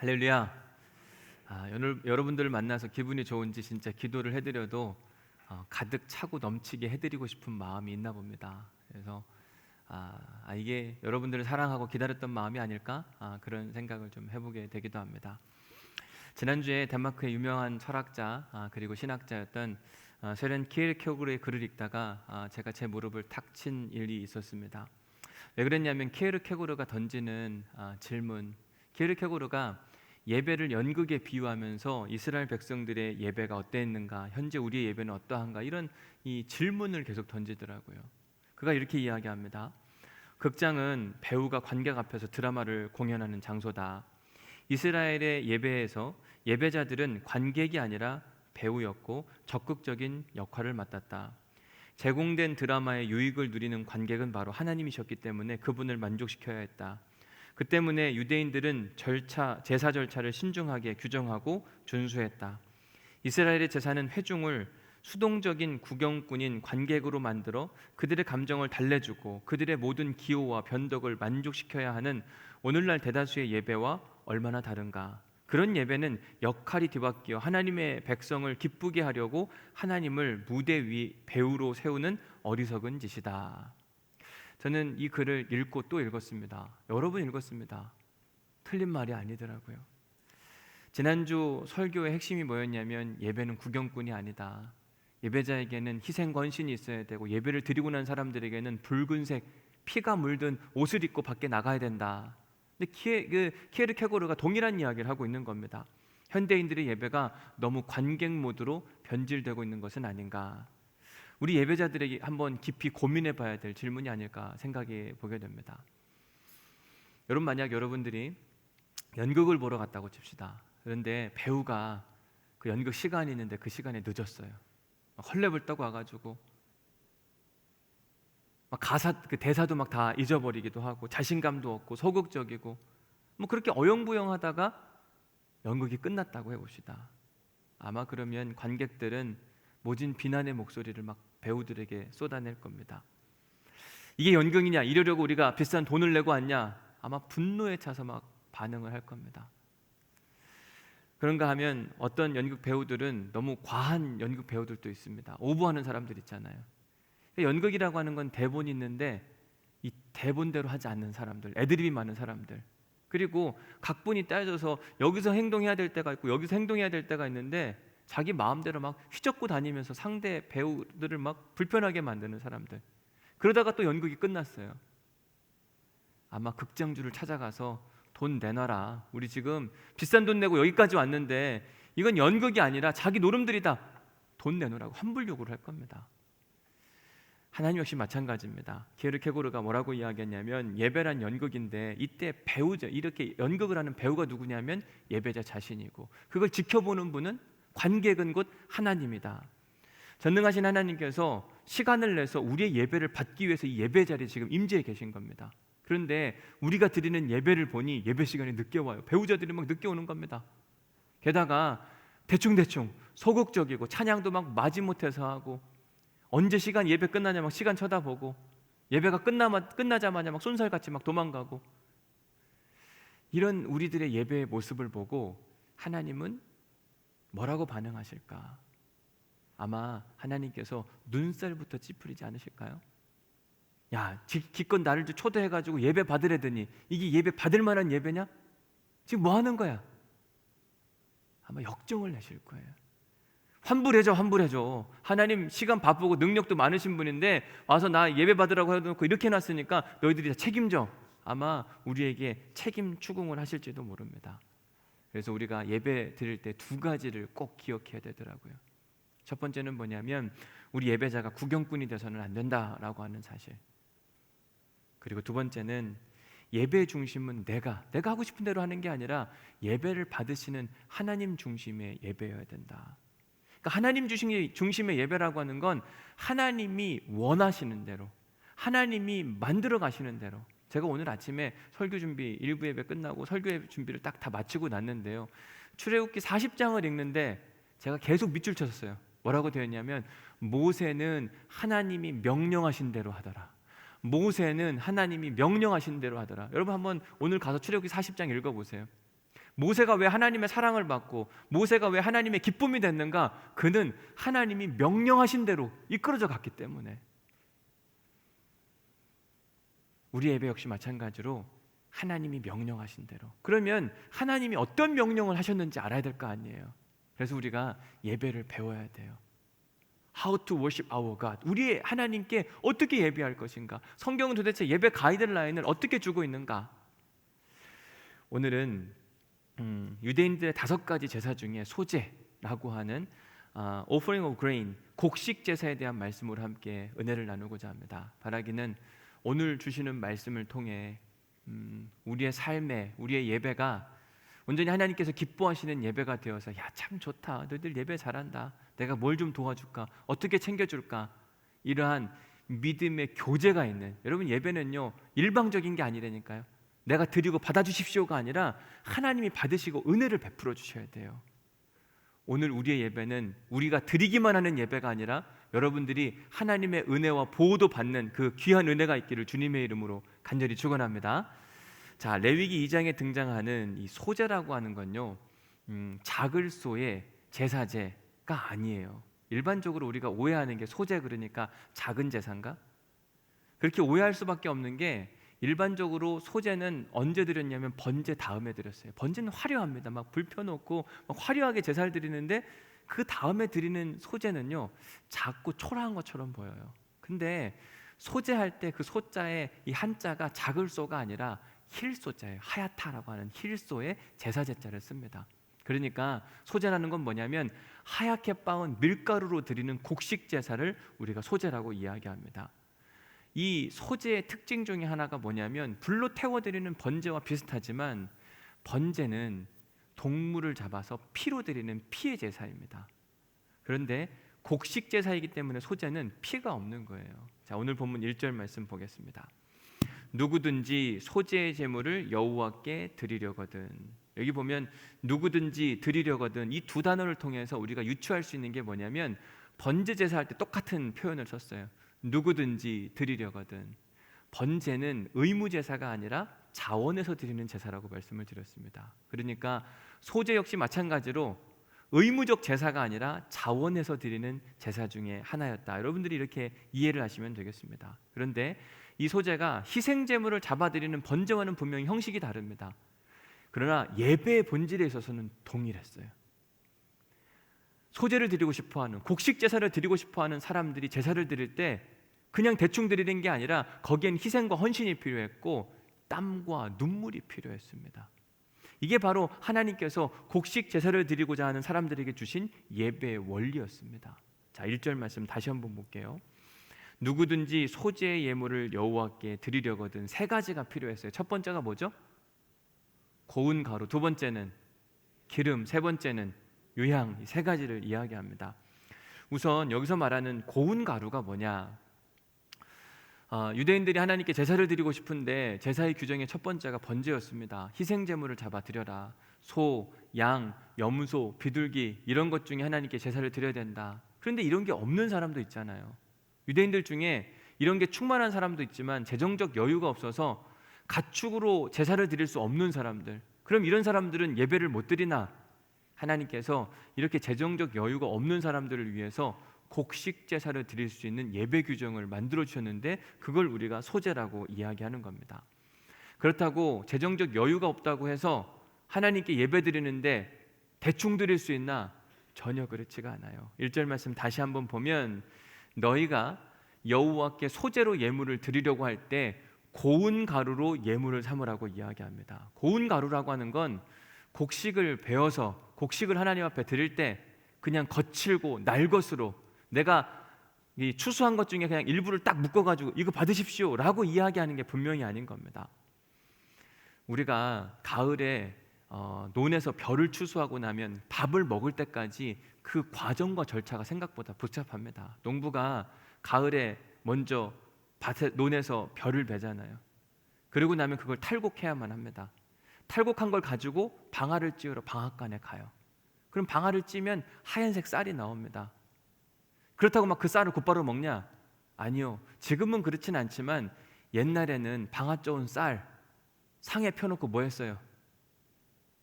할렐루야. 오늘 여러분들을 만나서 기분이 좋은지 진짜 기도를 해드려도 가득 차고 넘치게 해드리고 싶은 마음이 있나 봅니다. 그래서 이게 여러분들을 사랑하고 기다렸던 마음이 아닐까 그런 생각을 좀 해보게 되기도 합니다. 지난주에 덴마크의 유명한 철학자 그리고 신학자였던 sören 키에르케고르의 글을 읽다가 제가 제 무릎을 탁 친 일이 있었습니다. 왜 그랬냐면 키에르케고르가 던지는 질문, 키에르케고르가 예배를 연극에 비유하면서 이스라엘 백성들의 예배가 어땠는가, 현재 우리의 예배는 어떠한가, 이런 이 질문을 계속 던지더라고요. 그가 이렇게 이야기합니다. 극장은 배우가 관객 앞에서 드라마를 공연하는 장소다. 이스라엘의 예배에서 예배자들은 관객이 아니라 배우였고 적극적인 역할을 맡았다. 제공된 드라마의 유익을 누리는 관객은 바로 하나님이셨기 때문에 그분을 만족시켜야 했다. 그 때문에 유대인들은 제사 절차를 신중하게 규정하고 준수했다. 이스라엘의 제사는 회중을 수동적인 구경꾼인 관객으로 만들어 그들의 감정을 달래주고 그들의 모든 기호와 변덕을 만족시켜야 하는 오늘날 대다수의 예배와 얼마나 다른가. 그런 예배는 역할이 뒤바뀌어 하나님의 백성을 기쁘게 하려고 하나님을 무대 위 배우로 세우는 어리석은 짓이다. 저는 이 글을 읽고 또 읽었습니다. 여러 번 읽었습니다. 틀린 말이 아니더라고요. 지난주 설교의 핵심이 뭐였냐면 예배는 구경꾼이 아니다. 예배자에게는 희생 권신이 있어야 되고 예배를 드리고 난 사람들에게는 붉은색 피가 물든 옷을 입고 밖에 나가야 된다. 근데 키에르케고르가 동일한 이야기를 하고 있는 겁니다. 현대인들의 예배가 너무 관객 모드로 변질되고 있는 것은 아닌가. 우리 예배자들에게 한번 깊이 고민해 봐야 될 질문이 아닐까 생각해 보게 됩니다. 여러분, 만약 여러분들이 연극을 보러 갔다고 칩시다. 그런데 배우가 그 연극 시간이 있는데 그 시간에 늦었어요. 헐레벌 떠고 와가지고 막 그 대사도 막 다 잊어버리기도 하고 자신감도 없고 소극적이고 뭐 그렇게 어영부영하다가 연극이 끝났다고 해봅시다. 아마 그러면 관객들은 모진 비난의 목소리를 막 배우들에게 쏟아낼 겁니다. 이게 연극이냐, 이러려고 우리가 비싼 돈을 내고 왔냐, 아마 분노에 차서 막 반응을 할 겁니다. 그런가 하면 어떤 연극 배우들은 너무 과한 연극 배우들도 있습니다. 오버하는 사람들 있잖아요. 연극이라고 하는 건 대본이 있는데 이 대본대로 하지 않는 사람들, 애드립이 많은 사람들, 그리고 각본이 짜여져서 여기서 행동해야 될 때가 있고 여기서 행동해야 될 때가 있는데 자기 마음대로 막 휘젓고 다니면서 상대 배우들을 막 불편하게 만드는 사람들. 그러다가 또 연극이 끝났어요. 아마 극장주를 찾아가서 돈 내놔라, 우리 지금 비싼 돈 내고 여기까지 왔는데 이건 연극이 아니라 자기 노름들이다, 돈 내놓으라고 환불 요구를 할 겁니다. 하나님 역시 마찬가지입니다. 키에르케고르가 뭐라고 이야기했냐면 예배란 연극인데 이때 배우자, 이렇게 연극을 하는 배우가 누구냐면 예배자 자신이고 그걸 지켜보는 분은 관객은 곧 하나님이다. 전능하신 하나님께서 시간을 내서 우리의 예배를 받기 위해서 이 예배 자리에 지금 임재해 계신 겁니다. 그런데 우리가 드리는 예배를 보니 예배 시간이 늦게 와요. 배우자들이 막 늦게 오는 겁니다. 게다가 대충대충 소극적이고 찬양도 막 마지못해서 하고 언제 시간 예배 끝나냐 막 시간 쳐다보고 예배가 끝나자마자 막 쏜살같이 막 도망가고, 이런 우리들의 예배의 모습을 보고 하나님은 뭐라고 반응하실까? 아마 하나님께서 눈살부터 찌푸리지 않으실까요? 야, 기껏 나를 초대해가지고 예배 받으래더니 이게 예배 받을 만한 예배냐? 지금 뭐 하는 거야? 아마 역정을 내실 거예요. 환불해줘. 하나님 시간 바쁘고 능력도 많으신 분인데 와서 나 예배 받으라고 해놓고 이렇게 해놨으니까 너희들이 다 책임져. 아마 우리에게 책임 추궁을 하실지도 모릅니다. 그래서 우리가 예배 드릴 때 두 가지를 꼭 기억해야 되더라고요. 첫 번째는 뭐냐면 우리 예배자가 구경꾼이 돼서는 안 된다라고 하는 사실. 그리고 두 번째는 예배 중심은 내가 하고 싶은 대로 하는 게 아니라 예배를 받으시는 하나님 중심의 예배여야 된다. 그러니까 하나님 중심의 예배라고 하는 건 하나님이 원하시는 대로, 하나님이 만들어 가시는 대로. 제가 오늘 아침에 설교 준비, 일부 예배 끝나고 설교 준비를 딱 다 마치고 났는데요, 출애굽기 40장을 읽는데 제가 계속 밑줄 쳤어요. 뭐라고 되었냐면 모세는 하나님이 명령하신 대로 하더라. 모세는 하나님이 명령하신 대로 하더라. 여러분 한번 오늘 가서 출애굽기 40장 읽어보세요. 모세가 왜 하나님의 사랑을 받고 모세가 왜 하나님의 기쁨이 됐는가? 그는 하나님이 명령하신 대로 이끌어져 갔기 때문에. 우리 예배 역시 마찬가지로 하나님이 명령하신 대로. 그러면 하나님이 어떤 명령을 하셨는지 알아야 될 거 아니에요. 그래서 우리가 예배를 배워야 돼요. How to worship our God. 우리의 하나님께 어떻게 예배할 것인가? 성경은 도대체 예배 가이드라인을 어떻게 주고 있는가? 오늘은 유대인들의 5가지 제사 중에 소제라고 하는 offering of grain, 곡식 제사에 대한 말씀으로 함께 은혜를 나누고자 합니다. 바라기는 오늘 주시는 말씀을 통해 우리의 삶에, 우리의 예배가 온전히 하나님께서 기뻐하시는 예배가 되어서 야, 참 좋다, 너희들 예배 잘한다, 내가 뭘 좀 도와줄까, 어떻게 챙겨줄까, 이러한 믿음의 교제가 있는, 여러분 예배는요 일방적인 게 아니라니까요. 내가 드리고 받아주십시오가 아니라 하나님이 받으시고 은혜를 베풀어 주셔야 돼요. 오늘 우리의 예배는 우리가 드리기만 하는 예배가 아니라 여러분들이 하나님의 은혜와 보호도 받는 그 귀한 은혜가 있기를 주님의 이름으로 간절히 축원합니다. 자, 레위기 2장에 등장하는 이 소제라고 하는 건요, 작을 소의 제사제가 아니에요. 일반적으로 우리가 오해하는 게 소제 그러니까 작은 제사인가? 그렇게 오해할 수밖에 없는 게 일반적으로 소제는 언제 드렸냐면 번제 다음에 드렸어요. 번제는 화려합니다. 막 불 펴놓고 막 화려하게 제사를 드리는데 그 다음에 드리는 소제는요 작고 초라한 것처럼 보여요. 근데 소제할 때 그 소자의 이 한자가 작을 소가 아니라 힐소자예요. 하야타라고 하는 힐소의 제사제자를 씁니다. 그러니까 소제라는 건 뭐냐면 하얗게 빻은 밀가루로 드리는 곡식 제사를 우리가 소제라고 이야기합니다. 이 소제의 특징 중에 하나가 뭐냐면 불로 태워드리는 번제와 비슷하지만 번제는 동물을 잡아서 피로 드리는 피의 제사입니다. 그런데 곡식 제사이기 때문에 소제는 피가 없는 거예요. 자, 오늘 본문 1절 말씀 보겠습니다. 누구든지 소제의 제물을 여호와께 드리려거든. 여기 보면 누구든지 드리려거든, 이 두 단어를 통해서 우리가 유추할 수 있는 게 뭐냐면 번제 제사할 때 똑같은 표현을 썼어요. 누구든지 드리려거든. 번제는 의무 제사가 아니라 자원해서 드리는 제사라고 말씀을 드렸습니다. 그러니까 소제 역시 마찬가지로 의무적 제사가 아니라 자원해서 드리는 제사 중에 하나였다. 여러분들이 이렇게 이해를 하시면 되겠습니다. 그런데 이 소제가 희생 제물을 잡아드리는 번제와는 분명히 형식이 다릅니다. 그러나 예배의 본질에 있어서는 동일했어요. 소제를 드리고 싶어하는, 곡식 제사를 드리고 싶어하는 사람들이 제사를 드릴 때 그냥 대충 드리는 게 아니라 거기엔 희생과 헌신이 필요했고 땀과 눈물이 필요했습니다. 이게 바로 하나님께서 곡식 제사를 드리고자 하는 사람들에게 주신 예배의 원리였습니다. 자, 1절 말씀 다시 한번 볼게요. 누구든지 소제의 예물을 여호와께 드리려거든. 3가지가 필요했어요. 첫 번째가 뭐죠? 고운 가루. 두 번째는 기름. 세 번째는 유향. 이 3가지를 이야기합니다. 우선 여기서 말하는 고운 가루가 뭐냐? 유대인들이 하나님께 제사를 드리고 싶은데 제사의 규정의 첫 번째가 번제였습니다. 희생 제물을 잡아 드려라. 소, 양, 염소, 비둘기 이런 것 중에 하나님께 제사를 드려야 된다. 그런데 이런 게 없는 사람도 있잖아요. 유대인들 중에 이런 게 충만한 사람도 있지만 재정적 여유가 없어서 가축으로 제사를 드릴 수 없는 사람들, 그럼 이런 사람들은 예배를 못 드리나? 하나님께서 이렇게 재정적 여유가 없는 사람들을 위해서 곡식 제사를 드릴 수 있는 예배 규정을 만들어 주셨는데 그걸 우리가 소제라고 이야기하는 겁니다. 그렇다고 재정적 여유가 없다고 해서 하나님께 예배 드리는데 대충 드릴 수 있나? 전혀 그렇지가 않아요. 1절 말씀 다시 한번 보면 너희가 여호와께 소제로 예물을 드리려고 할 때 고운 가루로 예물을 삼으라고 이야기합니다. 고운 가루라고 하는 건 곡식을 베어서 곡식을 하나님 앞에 드릴 때 그냥 거칠고 날 것으로 내가 이 추수한 것 중에 그냥 일부를 딱 묶어가지고 이거 받으십시오 라고 이야기하는 게 분명히 아닌 겁니다. 우리가 가을에 논에서 벼를 추수하고 나면 밥을 먹을 때까지 그 과정과 절차가 생각보다 복잡합니다. 농부가 가을에 먼저 논에서 벼를 베잖아요. 그리고 나면 그걸 탈곡해야만 합니다. 탈곡한 걸 가지고 방아를 찧으러 방앗간에 가요. 그럼 방아를 찧으면 하얀색 쌀이 나옵니다. 그렇다고 막 그 쌀을 곧바로 먹냐? 아니요. 지금은 그렇진 않지만 옛날에는 방아 쪄온 쌀 상에 펴놓고 뭐 했어요?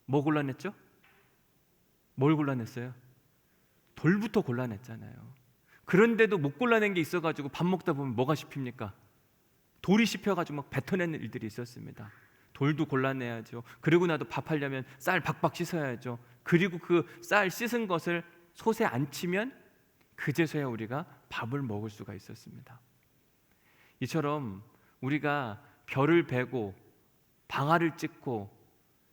뭐 골라냈죠? 뭘 골라냈어요? 돌부터 골라냈잖아요. 그런데도 못 골라낸 게 있어가지고 밥 먹다 보면 뭐가 씹힙니까? 돌이 씹혀가지고 막 뱉어내는 일들이 있었습니다. 돌도 골라내야죠. 그리고 나도 밥하려면 쌀 박박 씻어야죠. 그리고 그 쌀 씻은 것을 솥에 안 치면 그제서야 우리가 밥을 먹을 수가 있었습니다. 이처럼 우리가 별을 베고 방아를 찍고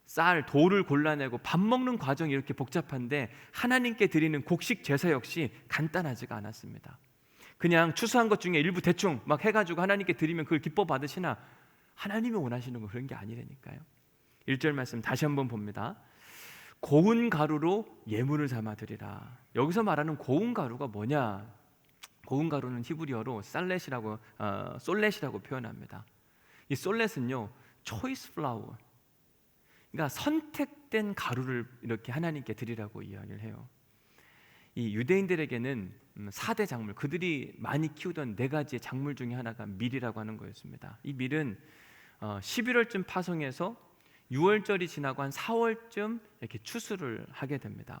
쌀, 돌을 골라내고 밥 먹는 과정이 이렇게 복잡한데 하나님께 드리는 곡식 제사 역시 간단하지가 않았습니다. 그냥 추수한 것 중에 일부 대충 막 해가지고 하나님께 드리면 그걸 기뻐 받으시나, 하나님이 원하시는 건 그런 게 아니라니까요. 1절 말씀 다시 한번 봅니다. 고운 가루로 예물을 삼아 드리라. 여기서 말하는 고운 가루가 뭐냐? 고운 가루는 히브리어로 솔렛이라고 표현합니다. 이 솔렛은요, 초이스 플라워, 그러니까 선택된 가루를 이렇게 하나님께 드리라고 이야기를 해요. 이 유대인들에게는 4대 작물, 그들이 많이 키우던 4가지의 작물 중에 하나가 밀이라고 하는 거였습니다. 이 밀은 11월쯤 파송해서 6월절이 지나고 한 4월쯤 이렇게 추수를 하게 됩니다.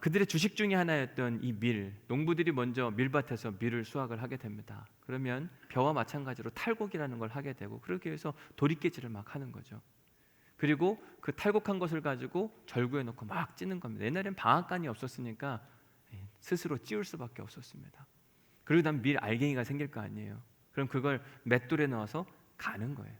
그들의 주식 중에 하나였던 이 밀, 농부들이 먼저 밀밭에서 밀을 수확을 하게 됩니다. 그러면 벼와 마찬가지로 탈곡이라는 걸 하게 되고, 그렇게 해서 도리깨질을 막 하는 거죠. 그리고 그 탈곡한 것을 가지고 절구에 넣고 막 찌는 겁니다. 옛날엔 방앗간이 없었으니까 스스로 찌울 수밖에 없었습니다. 그리고 다음 밀 알갱이가 생길 거 아니에요. 그럼 그걸 맷돌에 넣어서 가는 거예요.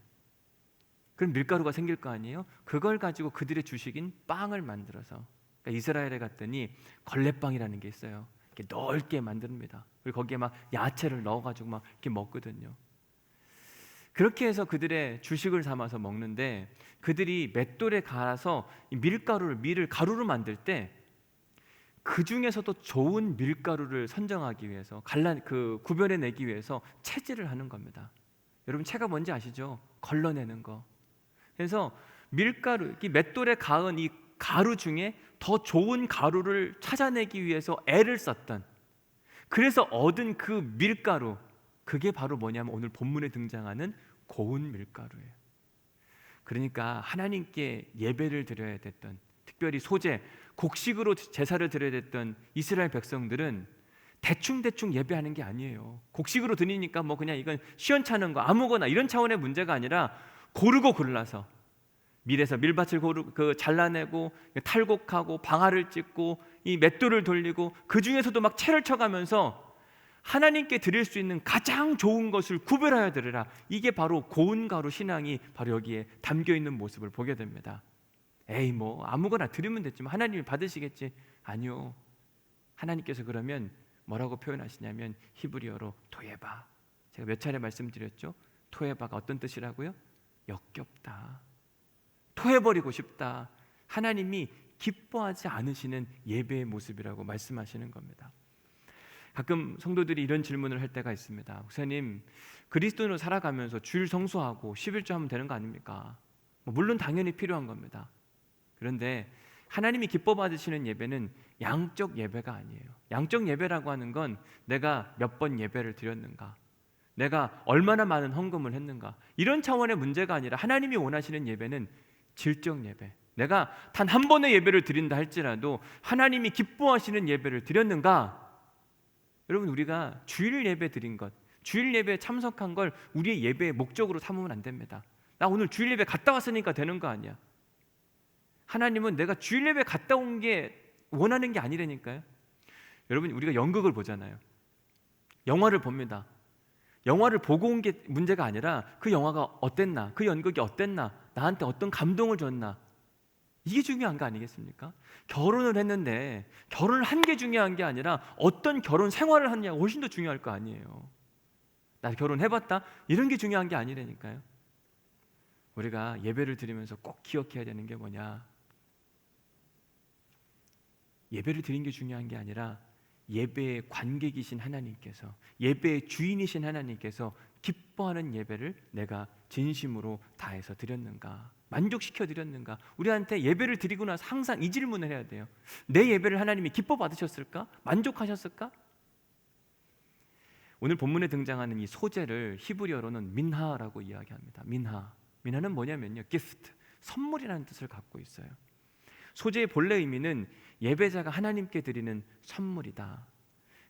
그럼 밀가루가 생길 거 아니에요. 그걸 가지고 그들의 주식인 빵을 만들어서, 그러니까 이스라엘에 갔더니 걸레빵이라는 게 있어요. 이렇게 넓게 만듭니다. 그리고 거기에 막 야채를 넣어가지고 막 이렇게 먹거든요. 그렇게 해서 그들의 주식을 삼아서 먹는데, 그들이 맷돌에 갈아서 밀을 가루로 만들 때 그 중에서도 좋은 밀가루를 선정하기 위해서 구별해내기 위해서 채질을 하는 겁니다. 여러분, 채가 뭔지 아시죠? 걸러내는 거. 그래서 밀가루, 이 맷돌에 가은 이 가루 중에 더 좋은 가루를 찾아내기 위해서 애를 썼던, 그래서 얻은 그 밀가루, 그게 바로 뭐냐면 오늘 본문에 등장하는 고운 밀가루예요. 그러니까 하나님께 예배를 드려야 됐던, 특별히 소제, 곡식으로 제사를 드려야 됐던 이스라엘 백성들은 대충 예배하는 게 아니에요. 곡식으로 드리니까 뭐 그냥 이건 시원찮은 거 아무거나 이런 차원의 문제가 아니라 고르고 골라서 밀에서 밀밭을 잘라내고 탈곡하고 방아를 찢고 이 맷돌을 돌리고 그 중에서도 막 채를 쳐가면서 하나님께 드릴 수 있는 가장 좋은 것을 구별하여 드리라. 이게 바로 고운 가루 신앙이 바로 여기에 담겨 있는 모습을 보게 됩니다. 에이, 뭐 아무거나 드리면 됐지만 하나님이 받으시겠지. 아니요. 하나님께서 그러면 뭐라고 표현하시냐면 히브리어로 토에바. 제가 몇 차례 말씀드렸죠. 토에바가 어떤 뜻이라고요? 역겹다, 토해버리고 싶다. 하나님이 기뻐하지 않으시는 예배의 모습이라고 말씀하시는 겁니다. 가끔 성도들이 이런 질문을 할 때가 있습니다. 목사님, 그리스도인으로 살아가면서 주일 성수하고 11조 하면 되는 거 아닙니까? 물론 당연히 필요한 겁니다. 그런데 하나님이 기뻐 받으시는 예배는 양적 예배가 아니에요. 양적 예배라고 하는 건 내가 몇 번 예배를 드렸는가, 내가 얼마나 많은 헌금을 했는가, 이런 차원의 문제가 아니라 하나님이 원하시는 예배는 질적 예배, 내가 단 한 번의 예배를 드린다 할지라도 하나님이 기뻐하시는 예배를 드렸는가. 여러분, 우리가 주일 예배 드린 것, 주일 예배에 참석한 걸 우리의 예배의 목적으로 삼으면 안 됩니다. 나 오늘 주일 예배 갔다 왔으니까 되는 거 아니야. 하나님은 내가 주일 예배 갔다 온 게 원하는 게 아니라니까요. 여러분, 우리가 연극을 보잖아요. 영화를 봅니다. 영화를 보고 온 게 문제가 아니라 그 영화가 어땠나, 그 연극이 어땠나, 나한테 어떤 감동을 줬나, 이게 중요한 거 아니겠습니까? 결혼을 했는데 결혼을 한 게 중요한 게 아니라 어떤 결혼 생활을 하느냐가 훨씬 더 중요할 거 아니에요. 나 결혼해봤다, 이런 게 중요한 게 아니라니까요. 우리가 예배를 드리면서 꼭 기억해야 되는 게 뭐냐, 예배를 드린 게 중요한 게 아니라 예배의 관객이신 하나님께서, 예배의 주인이신 하나님께서 기뻐하는 예배를 내가 진심으로 다해서 드렸는가, 만족시켜 드렸는가. 우리한테 예배를 드리고 나서 항상 이 질문을 해야 돼요. 내 예배를 하나님이 기뻐 받으셨을까? 만족하셨을까? 오늘 본문에 등장하는 이 소제를 히브리어로는 민하라고 이야기합니다. 민하는 뭐냐면요, gift, 선물이라는 뜻을 갖고 있어요. 소재의 본래 의미는 예배자가 하나님께 드리는 선물이다.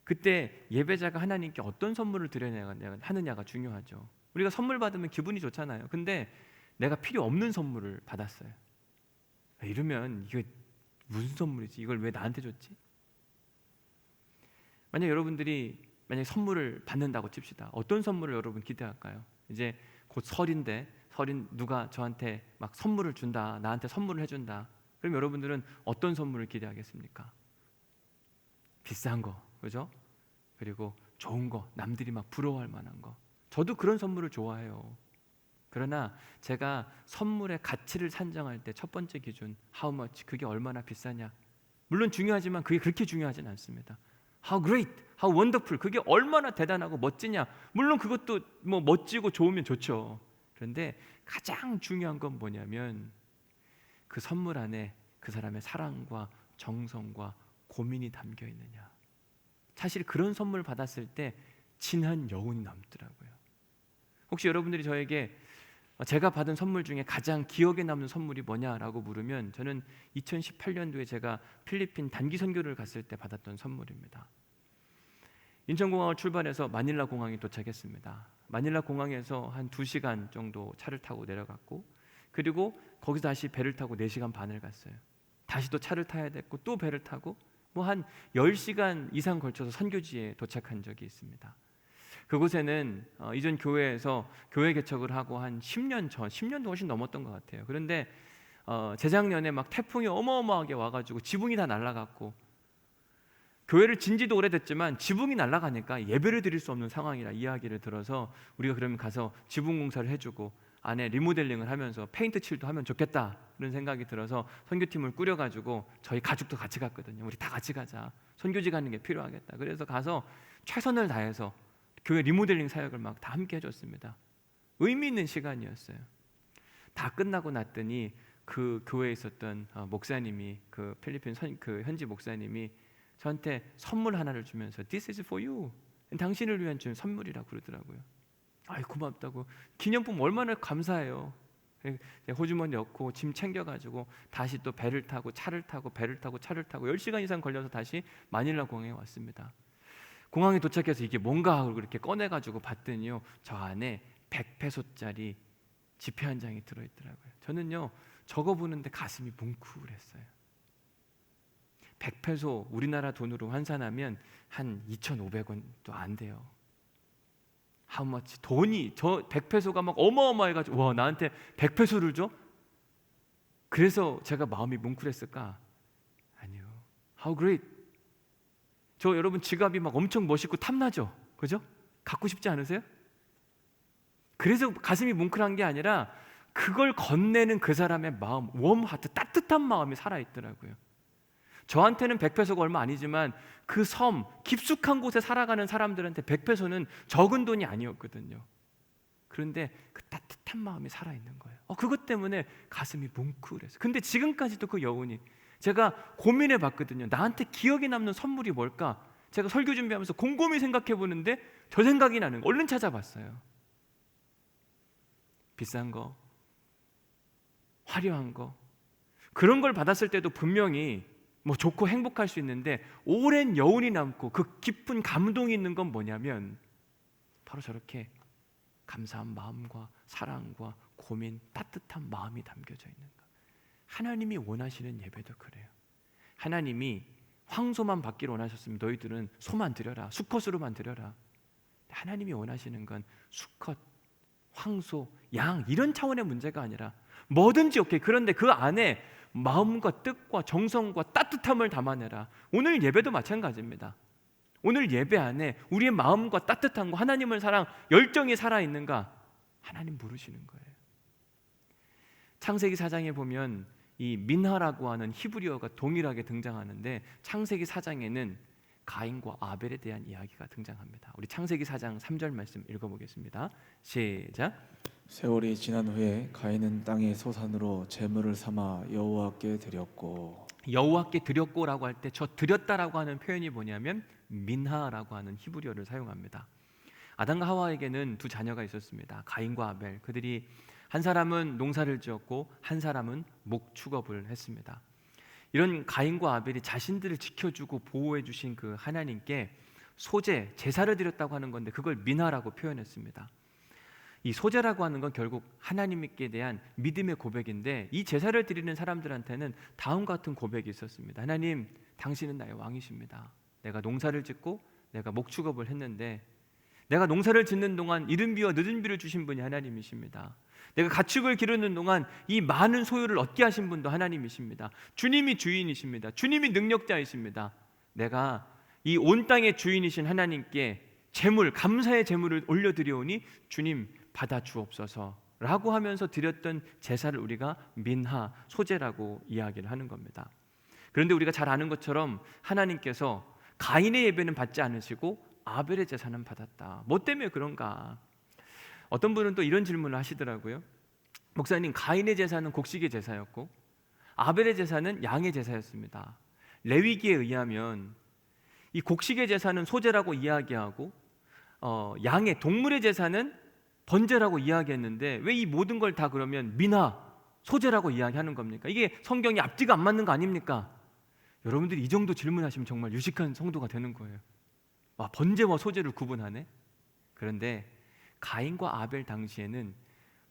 그때 예배자가 하나님께 어떤 선물을 드려야 하느냐가 중요하죠. 우리가 선물 받으면 기분이 좋잖아요. 근데 내가 필요 없는 선물을 받았어요. 이러면 이게 무슨 선물이지? 이걸 왜 나한테 줬지? 만약 여러분들이 선물을 받는다고 칩시다. 어떤 선물을 여러분 기대할까요? 이제 곧 설인데 설인 누가 저한테 막 선물을 준다, 나한테 선물을 해준다. 그럼 여러분들은 어떤 선물을 기대하겠습니까? 비싼 거, 그죠? 그리고 좋은 거, 남들이 막 부러워할 만한 거. 저도 그런 선물을 좋아해요. 그러나 제가 선물의 가치를 산정할 때 첫 번째 기준, how much, 그게 얼마나 비싸냐. 물론 중요하지만 그게 그렇게 중요하진 않습니다. How great, how wonderful, 그게 얼마나 대단하고 멋지냐. 물론 그것도 뭐 멋지고 좋으면 좋죠. 그런데 가장 중요한 건 뭐냐면 그 선물 안에 그 사람의 사랑과 정성과 고민이 담겨 있느냐. 사실 그런 선물 받았을 때 진한 여운이 남더라고요. 혹시 여러분들이 저에게 제가 받은 선물 중에 가장 기억에 남는 선물이 뭐냐라고 물으면 저는 2018년도에 제가 필리핀 단기 선교를 갔을 때 받았던 선물입니다. 인천공항을 출발해서 마닐라 공항에 도착했습니다. 마닐라 공항에서 한 2시간 정도 차를 타고 내려갔고, 그리고 거기서 다시 배를 타고 4시간 반을 갔어요. 다시 또 차를 타야 됐고 또 배를 타고 뭐 한 10시간 이상 걸쳐서 선교지에 도착한 적이 있습니다. 그곳에는 이전 교회에서 교회 개척을 하고 한 10년도 훨씬 넘었던 것 같아요. 그런데 재작년에 막 태풍이 어마어마하게 와가지고 지붕이 다 날아갔고, 교회를 진지도 오래됐지만 지붕이 날아가니까 예배를 드릴 수 없는 상황이라 이야기를 들어서 우리가 그러면 가서 지붕 공사를 해주고 안에 리모델링을 하면서 페인트 칠도 하면 좋겠다 그런 생각이 들어서 선교팀을 꾸려가지고 저희 가족도 같이 갔거든요. 우리 다 같이 가자, 선교지 가는 게 필요하겠다. 그래서 가서 최선을 다해서 교회 리모델링 사역을 막 다 함께 해줬습니다. 의미 있는 시간이었어요. 다 끝나고 났더니 그 교회에 있었던 목사님이, 그 필리핀 그 현지 목사님이 저한테 선물 하나를 주면서 This is for you, 당신을 위한 준 선물이라고 그러더라고요. 아이, 고맙다고. 기념품 얼마나 감사해요. 호주머니 넣고 짐 챙겨가지고 다시 또 배를 타고 차를 타고 배를 타고 차를 타고 10시간 이상 걸려서 다시 마닐라 공항에 왔습니다. 공항에 도착해서 이게 뭔가 하고 이렇게 꺼내가지고 봤더니요, 저 안에 100페소짜리 지폐 한 장이 들어있더라고요. 저는요 저거 보는데 가슴이 뭉클했어요. 100페소 우리나라 돈으로 환산하면 한 2,500원도 안 돼요. How much? 돈이 저 100페소가 막 어마어마해가지고 와, 나한테 100페소를 줘? 그래서 제가 마음이 뭉클했을까? 아니요. How great? 저 여러분 지갑이 막 엄청 멋있고 탐나죠? 그죠? 갖고 싶지 않으세요? 그래서 가슴이 뭉클한 게 아니라 그걸 건네는 그 사람의 마음, 웜하트, 따뜻한 마음이 살아있더라고요. 저한테는 100페소가 얼마 아니지만 그 섬, 깊숙한 곳에 살아가는 사람들한테 100페소는 적은 돈이 아니었거든요. 그런데 그 따뜻한 마음이 살아있는 거예요. 그것 때문에 가슴이 뭉클했어요. 근데 지금까지도 그 여운이, 제가 고민해 봤거든요. 나한테 기억에 남는 선물이 뭘까? 제가 설교 준비하면서 곰곰이 생각해 보는데 저 생각이 나는 거, 얼른 찾아봤어요. 비싼 거, 화려한 거, 그런 걸 받았을 때도 분명히 뭐 좋고 행복할 수 있는데 오랜 여운이 남고 그 깊은 감동이 있는 건 뭐냐면 바로 저렇게 감사한 마음과 사랑과 고민, 따뜻한 마음이 담겨져 있는 것. 하나님이 원하시는 예배도 그래요. 하나님이 황소만 받기를 원하셨으면 너희들은 소만 드려라, 수컷으로만 드려라. 하나님이 원하시는 건 수컷, 황소, 양 이런 차원의 문제가 아니라 뭐든지 오케이. 그런데 그 안에 마음과 뜻과 정성과 따뜻함을 담아내라. 오늘 예배도 마찬가지입니다. 오늘 예배 안에 우리의 마음과 따뜻함과 하나님을 사랑, 열정이 살아있는가? 하나님 물으시는 거예요. 창세기 4장에 보면 이 민하라고 하는 히브리어가 동일하게 등장하는데 창세기 4장에는 가인과 아벨에 대한 이야기가 등장합니다. 우리 창세기 4장 3절 말씀 읽어보겠습니다. 시작. 세월이 지난 후에 가인은 땅의 소산으로 제물을 삼아 여호와께 드렸고. 여호와께 드렸고라고 할 때 저 드렸다라고 하는 표현이 뭐냐면 민하라고 하는 히브리어를 사용합니다. 아담과 하와에게는 두 자녀가 있었습니다. 가인과 아벨. 그들이 한 사람은 농사를 지었고 한 사람은 목축업을 했습니다. 이런 가인과 아벨이 자신들을 지켜주고 보호해 주신 그 하나님께 소제, 제사를 드렸다고 하는 건데 그걸 민화라고 표현했습니다. 이 소제라고 하는 건 결국 하나님께 대한 믿음의 고백인데, 이 제사를 드리는 사람들한테는 다음과 같은 고백이 있었습니다. 하나님, 당신은 나의 왕이십니다. 내가 농사를 짓고 내가 목축업을 했는데, 내가 농사를 짓는 동안 이른 비와 늦은 비를 주신 분이 하나님이십니다. 내가 가축을 기르는 동안 이 많은 소유를 얻게 하신 분도 하나님이십니다. 주님이 주인이십니다. 주님이 능력자이십니다. 내가 이 온 땅의 주인이신 하나님께 제물, 감사의 제물을 올려드리오니 주님 받아 주옵소서라고 하면서 드렸던 제사를 우리가 민하, 소제라고 이야기를 하는 겁니다. 그런데 우리가 잘 아는 것처럼 하나님께서 가인의 예배는 받지 않으시고 아벨의 제사는 받았다. 뭐 때문에 그런가? 어떤 분은 또 이런 질문을 하시더라고요. 목사님, 가인의 제사는 곡식의 제사였고 아벨의 제사는 양의 제사였습니다. 레위기에 의하면 이 곡식의 제사는 소제라고 이야기하고 양의 동물의 제사는 번제라고 이야기했는데 왜 이 모든 걸 다 그러면 민화, 소제라고 이야기하는 겁니까? 이게 성경이 앞뒤가 안 맞는 거 아닙니까? 여러분들이 이 정도 질문하시면 정말 유식한 성도가 되는 거예요. 와, 번제와 소제를 구분하네? 그런데 가인과 아벨 당시에는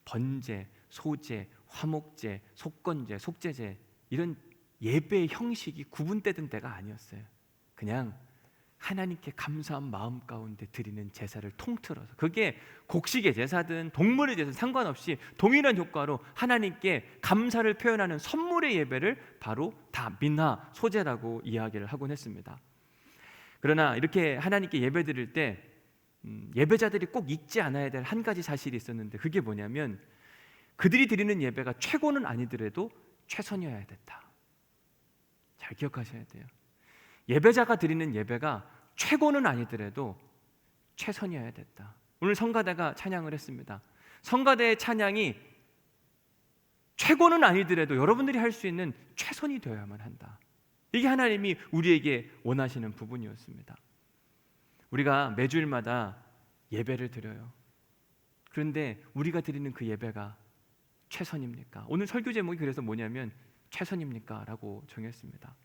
번제, 소제, 화목제, 속건제, 속제제 이런 예배의 형식이 구분되던 때가 아니었어요. 그냥 하나님께 감사한 마음 가운데 드리는 제사를 통틀어서, 그게 곡식의 제사든 동물의 제사든 상관없이 동일한 효과로 하나님께 감사를 표현하는 선물의 예배를 바로 다 민하, 소제라고 이야기를 하곤 했습니다. 그러나 이렇게 하나님께 예배 드릴 때 예배자들이 꼭 잊지 않아야 될 한 가지 사실이 있었는데, 그게 뭐냐면 그들이 드리는 예배가 최고는 아니더라도 최선이어야 됐다. 잘 기억하셔야 돼요. 예배자가 드리는 예배가 최고는 아니더라도 최선이어야 됐다. 오늘 성가대가 찬양을 했습니다. 성가대의 찬양이 최고는 아니더라도 여러분들이 할 수 있는 최선이 되어야만 한다. 이게 하나님이 우리에게 원하시는 부분이었습니다. 우리가 매주일마다 예배를 드려요. 그런데 우리가 드리는 그 예배가 최선입니까? 오늘 설교 제목이 그래서 뭐냐면 최선입니까? 라고 정했습니다.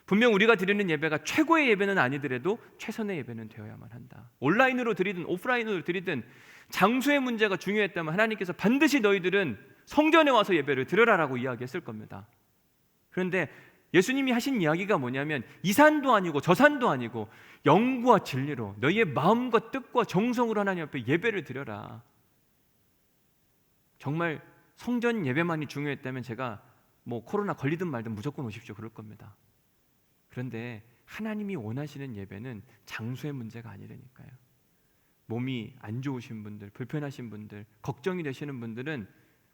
분명 우리가 드리는 예배가 최고의 예배는 아니더라도 최선의 예배는 되어야만 한다. 온라인으로 드리든 오프라인으로 드리든 장소의 문제가 중요했다면 하나님께서 반드시 너희들은 성전에 와서 예배를 드려라라고 이야기했을 겁니다. 그런데 예수님이 하신 이야기가 뭐냐면 이 산도 아니고 저 산도 아니고 영과 진리로 너희의 마음과 뜻과 정성으로 하나님 앞에 예배를 드려라. 정말 성전 예배만이 중요했다면 제가 뭐 코로나 걸리든 말든 무조건 오십시오 그럴 겁니다. 그런데 하나님이 원하시는 예배는 장소의 문제가 아니라니까요. 몸이 안 좋으신 분들, 불편하신 분들, 걱정이 되시는 분들은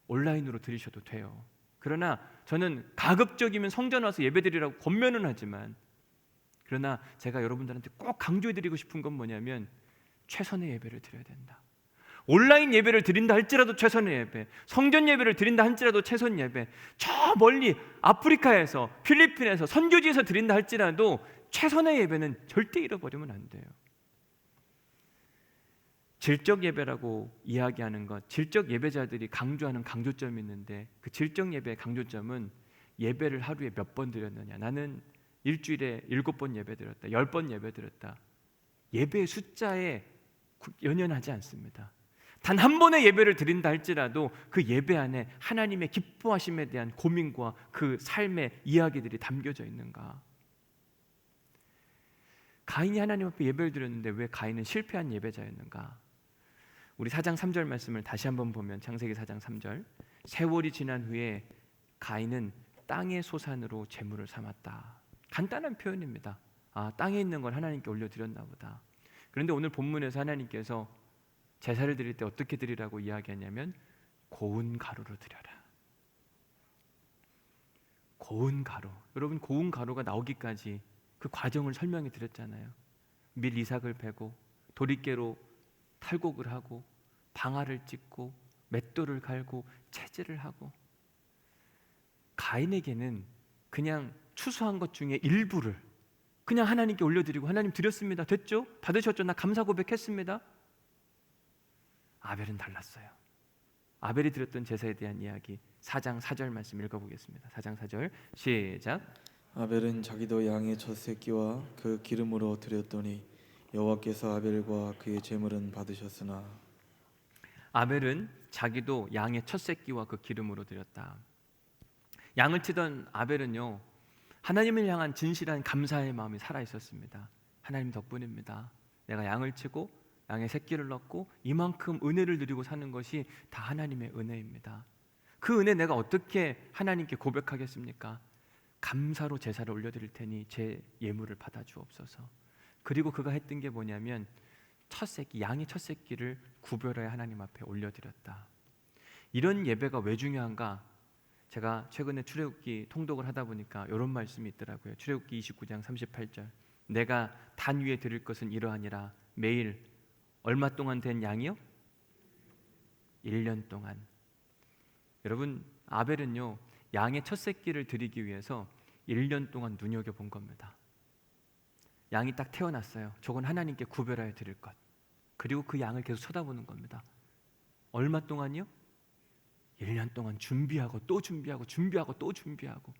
온라인으로 드리셔도 돼요. 그러나 저는 가급적이면 성전 와서 예배드리라고 권면은 하지만, 그러나 제가 여러분들한테 꼭 강조해드리고 싶은 건 뭐냐면 최선의 예배를 드려야 된다. 온라인 예배를 드린다 할지라도 최선의 예배, 성전 예배를 드린다 할지라도 최선 예배, 저 멀리 아프리카에서, 필리핀에서, 선교지에서 드린다 할지라도 최선의 예배는 절대 잃어버리면 안 돼요. 질적 예배라고 이야기하는 것, 질적 예배자들이 강조하는 강조점이 있는데 그 질적 예배의 강조점은 예배를 하루에 몇 번 드렸느냐. 나는 일주일에 7번 예배 드렸다, 10번 예배 드렸다. 예배의 숫자에 연연하지 않습니다. 단 한 번의 예배를 드린다 할지라도 그 예배 안에 하나님의 기뻐하심에 대한 고민과 그 삶의 이야기들이 담겨져 있는가. 가인이 하나님 앞에 예배를 드렸는데 왜 가인은 실패한 예배자였는가. 우리 4장 3절 말씀을 다시 한번 보면 창세기 4장 3절, 세월이 지난 후에 가인은 땅의 소산으로 제물을 삼았다. 간단한 표현입니다. 아, 땅에 있는 걸 하나님께 올려드렸나 보다. 그런데 오늘 본문에서 하나님께서 제사를 드릴 때 어떻게 드리라고 이야기하냐면 고운 가루로 드려라. 고운 가루. 여러분, 고운 가루가 나오기까지 그 과정을 설명해 드렸잖아요. 밀 이삭을 베고 도리깨로 탈곡을 하고 방아를 찢고 맷돌을 갈고 채질을 하고. 가인에게는 그냥 추수한 것 중에 일부를 그냥 하나님께 올려드리고, 하나님 드렸습니다, 됐죠? 받으셨죠? 나 감사 고백했습니다. 아벨은 달랐어요. 아벨이 드렸던 제사에 대한 이야기 4장 4절 말씀 읽어보겠습니다. 4장 4절 시작. 아벨은 자기도 양의 첫 새끼와 그 기름으로 드렸더니 여호와께서 아벨과 그의 제물은 받으셨으나 아벨은 자기도 양의 첫 새끼와 그 기름으로 드렸다. 양을 치던 아벨은요, 하나님을 향한 진실한 감사의 마음이 살아 있었습니다. 하나님 덕분입니다. 내가 양을 치고 양의 새끼를 넣고 이만큼 은혜를 누리고 사는 것이 다 하나님의 은혜입니다. 그 은혜 내가 어떻게 하나님께 고백하겠습니까? 감사로 제사를 올려드릴 테니 제 예물을 받아주옵소서. 그리고 그가 했던 게 뭐냐면 첫 새끼, 양의 첫 새끼를 구별하여 하나님 앞에 올려드렸다. 이런 예배가 왜 중요한가? 제가 최근에 출애굽기 통독을 하다 보니까 이런 말씀이 있더라고요. 출애굽기 29장 38절. 내가 단 위에 드릴 것은 이러하니라. 매일 얼마 동안 된 양이요? 1년 동안. 여러분, 아벨은요, 양의 첫 새끼를 드리기 위해서 1년 동안 눈여겨본 겁니다. 양이 딱 태어났어요. 저건 하나님께 구별하여 드릴 것. 그리고 그 양을 계속 쳐다보는 겁니다. 얼마 동안이요? 1년 동안 준비하고 또 준비하고 준비하고 또 준비하고.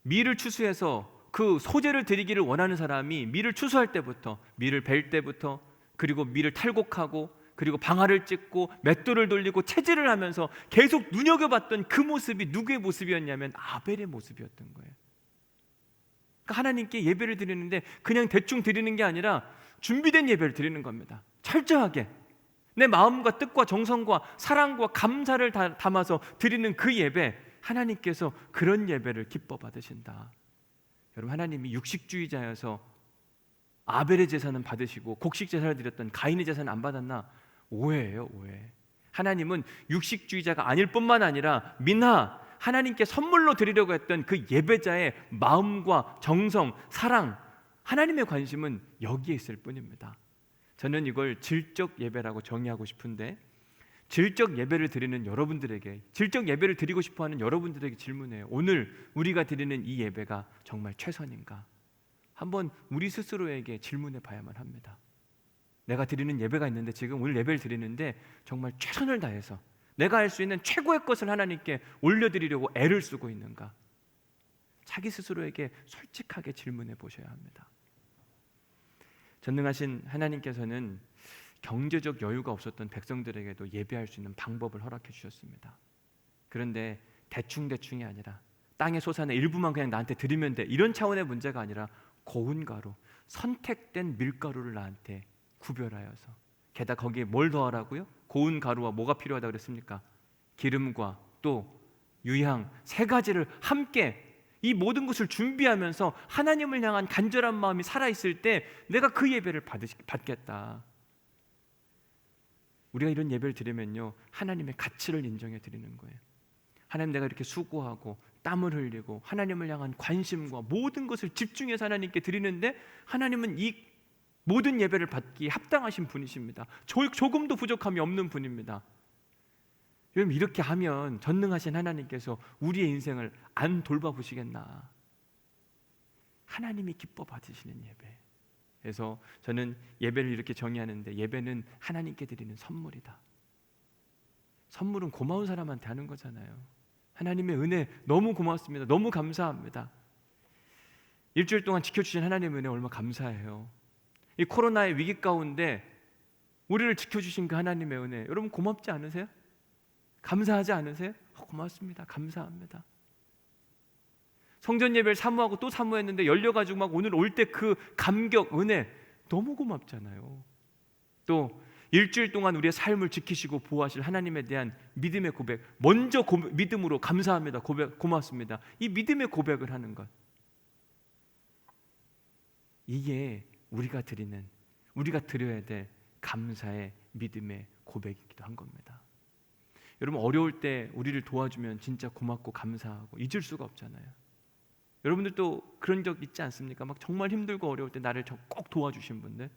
밀을 추수해서 그 소재를 드리기를 원하는 사람이 밀을 추수할 때부터, 밀을 벨 때부터, 그리고 밀을 탈곡하고, 그리고 방아를 찢고 맷돌을 돌리고 채질을 하면서 계속 눈여겨봤던 그 모습이 누구의 모습이었냐면 아벨의 모습이었던 거예요. 그러니까 하나님께 예배를 드리는데 그냥 대충 드리는 게 아니라 준비된 예배를 드리는 겁니다. 철저하게 내 마음과 뜻과 정성과 사랑과 감사를 담아서 드리는 그 예배, 하나님께서 그런 예배를 기뻐 받으신다. 여러분, 하나님이 육식주의자여서 아벨의 제사는 받으시고 곡식 제사를 드렸던 가인의 제사는 안 받았나? 오해예요, 오해. 하나님은 육식주의자가 아닐 뿐만 아니라 민하, 하나님께 선물로 드리려고 했던 그 예배자의 마음과 정성, 사랑, 하나님의 관심은 여기에 있을 뿐입니다. 저는 이걸 질적 예배라고 정의하고 싶은데, 질적 예배를 드리는 여러분들에게, 질적 예배를 드리고 싶어하는 여러분들에게 질문해요. 오늘 우리가 드리는 이 예배가 정말 최선인가? 한번 우리 스스로에게 질문해 봐야만 합니다. 내가 드리는 예배가 있는데, 지금 오늘 예배를 드리는데 정말 최선을 다해서 내가 할 수 있는 최고의 것을 하나님께 올려드리려고 애를 쓰고 있는가? 자기 스스로에게 솔직하게 질문해 보셔야 합니다. 전능하신 하나님께서는 경제적 여유가 없었던 백성들에게도 예배할 수 있는 방법을 허락해 주셨습니다. 그런데 대충대충이 아니라 땅의 소산의 일부만 그냥 나한테 드리면 돼, 이런 차원의 문제가 아니라 고운 가루, 선택된 밀가루를 나한테 구별하여서, 게다가 거기에 뭘 더하라고요? 고운 가루와 뭐가 필요하다고 그랬습니까? 기름과 또 유향, 세 가지를 함께, 이 모든 것을 준비하면서 하나님을 향한 간절한 마음이 살아있을 때 내가 그 예배를 받겠다. 우리가 이런 예배를 드리면요, 하나님의 가치를 인정해 드리는 거예요. 하나님, 내가 이렇게 수고하고 땀을 흘리고 하나님을 향한 관심과 모든 것을 집중해서 하나님께 드리는데, 하나님은 이 모든 예배를 받기에 합당하신 분이십니다. 조금도 부족함이 없는 분입니다. 여러분, 이렇게 하면 전능하신 하나님께서 우리의 인생을 안 돌봐보시겠나? 하나님이 기뻐 받으시는 예배. 그래서 저는 예배를 이렇게 정의하는데, 예배는 하나님께 드리는 선물이다. 선물은 고마운 사람한테 하는 거잖아요. 하나님의 은혜 너무 고맙습니다. 너무 감사합니다. 일주일 동안 지켜주신 하나님의 은혜 얼마나 감사해요. 이 코로나의 위기 가운데 우리를 지켜주신 그 하나님의 은혜, 여러분 고맙지 않으세요? 감사하지 않으세요? 고맙습니다. 감사합니다. 성전 예배를 사모하고 또 사모했는데 열려가지고 막 오늘 올 때 그 감격, 은혜 너무 고맙잖아요. 또 일주일 동안 우리의 삶을 지키시고 보호하실 하나님에 대한 믿음의 고백, 먼저 믿음으로 감사합니다. 고맙습니다. 이 믿음의 고백을 하는 것, 이게 우리가 드려야 될 감사의 믿음의 고백이기도 한 겁니다. 여러분, 어려울 때 우리를 도와주면 진짜 고맙고 감사하고 잊을 수가 없잖아요. 여러분들도 그런 적 있지 않습니까? 막 정말 힘들고 어려울 때 나를 꼭 도와주신 분들,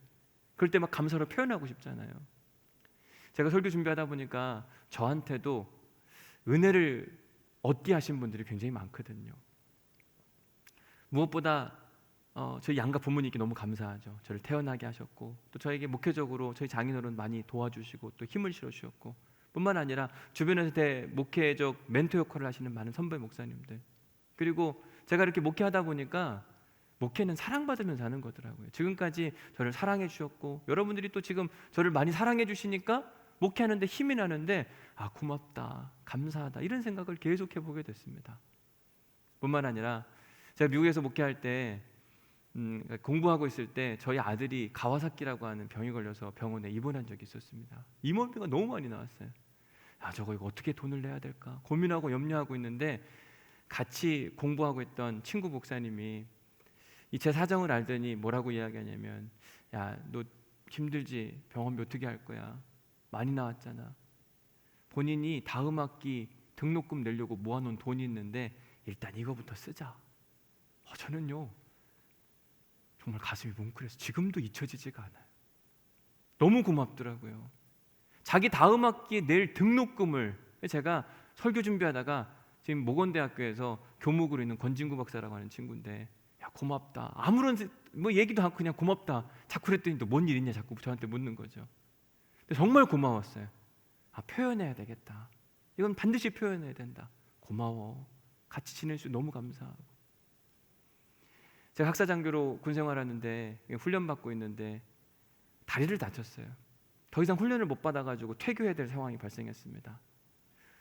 그럴 때 막 감사로 표현하고 싶잖아요. 제가 설교 준비하다 보니까 저한테도 은혜를 얻게 하신 분들이 굉장히 많거든요. 무엇보다 저희 양가 부모님께 너무 감사하죠. 저를 태어나게 하셨고, 또 저에게 목회적으로 저희 장인어른 많이 도와주시고 또 힘을 실어주셨고, 뿐만 아니라 주변에서 목회적 멘토 역할을 하시는 많은 선배 목사님들, 그리고 제가 이렇게 목회하다 보니까 목회는 사랑받으면서 하는 거더라고요. 지금까지 저를 사랑해 주셨고 여러분들이 또 지금 저를 많이 사랑해 주시니까 목회하는데 힘이 나는데 아, 고맙다, 감사하다, 이런 생각을 계속해 보게 됐습니다. 뿐만 아니라 제가 미국에서 목회할 때 공부하고 있을 때 저희 아들이 가와사키라고 하는 병이 걸려서 병원에 입원한 적이 있었습니다. 입원비가 너무 많이 나왔어요. 아, 저거 이거 어떻게 돈을 내야 될까 고민하고 염려하고 있는데 같이 공부하고 있던 친구 목사님이 이 제 사정을 알더니 뭐라고 이야기하냐면, 야, 너 힘들지? 병원비 어떻게 할 거야? 많이 나왔잖아. 본인이 다음 학기 등록금 내려고 모아놓은 돈이 있는데 일단 이거부터 쓰자. 저는요 정말 가슴이 뭉클해서 지금도 잊혀지지가 않아요. 너무 고맙더라고요. 자기 다음 학기에 낼 등록금을, 제가 설교 준비하다가 지금 모건대학교에서 교목으로 있는 권진구 박사라고 하는 친구인데, 야, 고맙다, 아무런 뭐 얘기도 않고 그냥 고맙다 자꾸 그랬더니 또 뭔 일 있냐 자꾸 저한테 묻는 거죠. 근데 정말 고마웠어요. 아, 표현해야 되겠다, 이건 반드시 표현해야 된다, 고마워, 같이 지낼 수 너무 감사하고. 제가 학사장교로 군 생활하는데 훈련받고 있는데 다리를 다쳤어요. 더 이상 훈련을 못 받아가지고 퇴교해야 될 상황이 발생했습니다.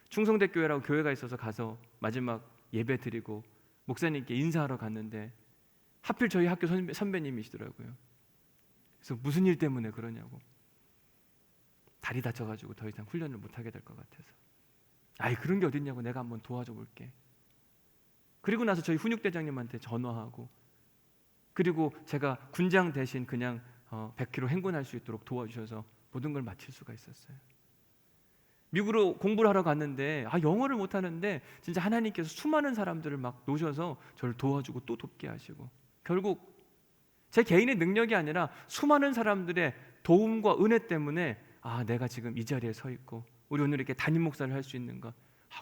충성대 교회라고 교회가 있어서 가서 마지막 예배 드리고 목사님께 인사하러 갔는데 하필 저희 학교 선배님이시더라고요. 그래서 무슨 일 때문에 그러냐고, 다리 다쳐가지고 더 이상 훈련을 못하게 될 것 같아서. 아이, 그런 게 어딨냐고, 내가 한번 도와줘 볼게. 그리고 나서 저희 훈육대장님한테 전화하고, 그리고 제가 군장 대신 그냥 100km 행군할 수 있도록 도와주셔서 모든 걸 마칠 수가 있었어요. 미국으로 공부를 하러 갔는데 영어를 못하는데 진짜 하나님께서 수많은 사람들을 막 놓으셔서 저를 도와주고 또 돕게 하시고, 결국 제 개인의 능력이 아니라 수많은 사람들의 도움과 은혜 때문에 내가 지금 이 자리에 서 있고 우리 오늘 이렇게 담임 목사를 할 수 있는 것,